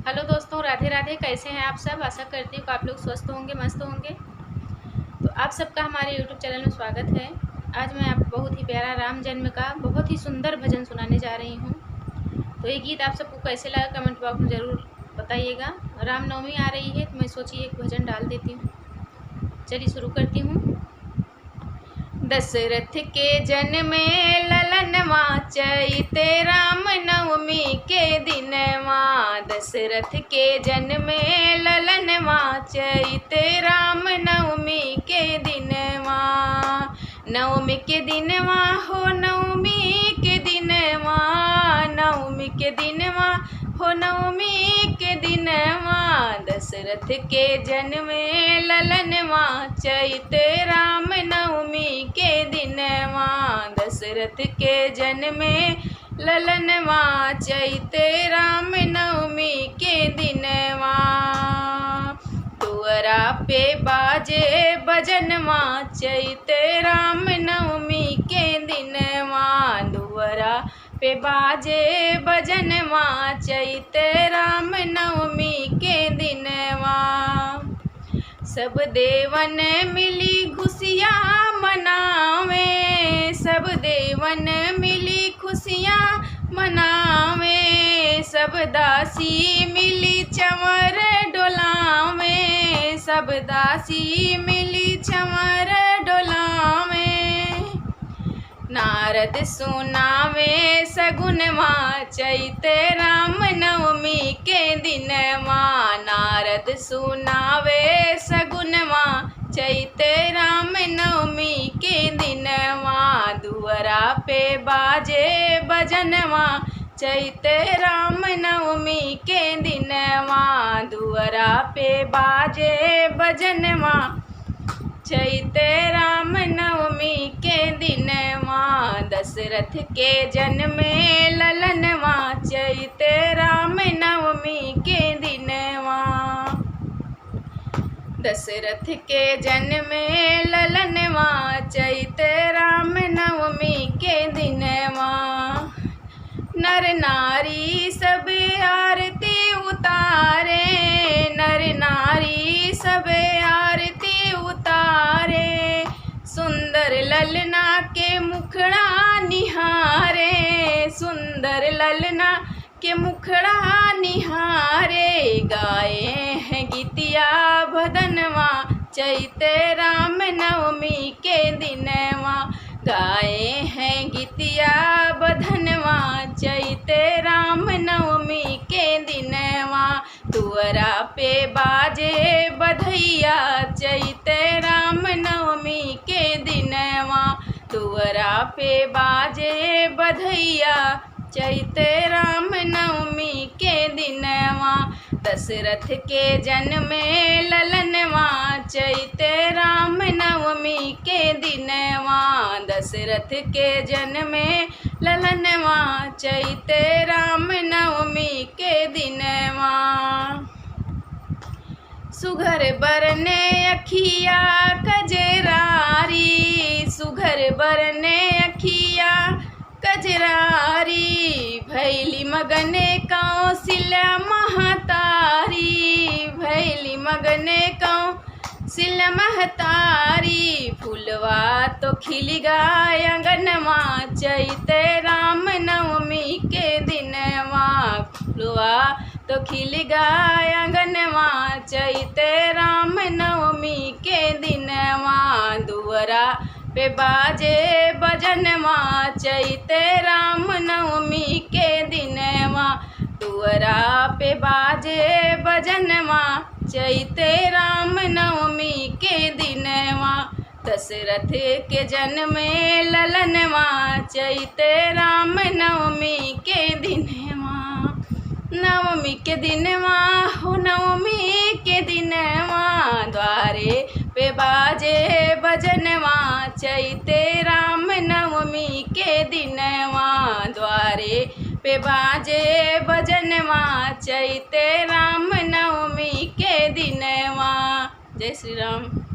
Hello दोस्तों, राधे राधे। कैसे हैं आप सब? आशा करती हूँ कि आप लोग स्वस्थ होंगे, मस्त होंगे। तो आप सबका हमारे यूट्यूब चैनल में स्वागत है। आज मैं आपको बहुत ही प्यारा राम जन्म का बहुत ही सुंदर भजन सुनाने जा रही हूँ। तो ये गीत आप सबको कैसे लगा कमेंट बॉक्स में ज़रूर बताइएगा। रामनवमी आ रही है तो मैं सोची एक भजन डाल देती हूँ। चलिए शुरू करती हूँ। दशरथ के जन्मे ललनवा चैते राम नवमी के दिनवा। दशरथ के जन्मे ललनवा चैते राम नवमी के दिनवा। नवमी के दिनवा हो नवमी के दिनवा। नवमी के दिनवा हो नवमी के दिनवा। दशरथ के जन्मे ललनवा चैते राम नवमी के दिनवा। दशरथ के जन्मे ललनवा चैते राम नवमी के दिनवा। दुअरा पे बाजे बजनवा चैते राम नवमी के दिनवा। दुअरा पे बाजे बजनवा चैते राम नवमी के दिनवा। सब देवन मिली खुशियाँ मनावे। सब देवन मिली खुशियाँ मनावे। सब दासी मिली चंवर डोलावे। सब दासी मिली चंवर डोलावे। नारद सुनावे सगुनवा चैते राम नवमी के दिनवा। नारद सुनावे सगुनवा चैते राम नवमी के दिनवा। दुअरा पे बाजे बजनवा चैते राम नवमी के दिनवा। दुअरा पे बाजे बजनवा चैते राम नवमी के दिनवा। दशरथ के जन्मे ललनवा चैते राम नवमी के दिनवा। दशरथ के जन्मे ललनवा चैते राम नवमी के दिनवा। नर नारी सब आरती उतारे। नर नारी सब आरती उतारे। सुंदर ललना के मुखड़ा निहारे। सुंदर ललना के मुखड़ा निहारे। गाए हैं गीतिया भदनवा चैते राम नवमी के दिनवा। गाए हैं गीतिया बधनवा चैते राम नवमी के दिनवा। दुअरा पे बाजे बधैया चैते राम नवमी के दिनवा। दुअरा पे बाजे बधैया चैते राम नवमी के दिनवा। दशरथ के जन्मे ललनवा चैते राम नवमी के दिनवा। दशरथ के जन्मे ललनवा चैते राम नवमी के दिनवा। सुघर बरने अखिया कजरारी। सुघर बरने अखिया कजरारी। भैली मगने कौशल्या महतारी। भैली मगने कौशल्या महतारी। फूलवा तो खिल गाय अंगनवा चैते राम नवमी के दिनवा। फूलवा तो खिल गाय अंगनवा चैते राम नवमी के दिनवा। दुअरा पे बाजे बजनवा चैते राम नवमी के दिनवा। दुअरा पे बाजे बजनवा चैते राम नवमी के दिनवा। दशरथ के जन्मे ललनवा चैते राम नवमी के दिनवा। नवमी के दिनवा हो नवमी के दिनवा। द्वारे पे बाजे बजनवा चैते राम नवमी के दिनवा। द्वारे पे बाजे बजनवा चैते राम नवमी के दिनवा। जय श्री राम।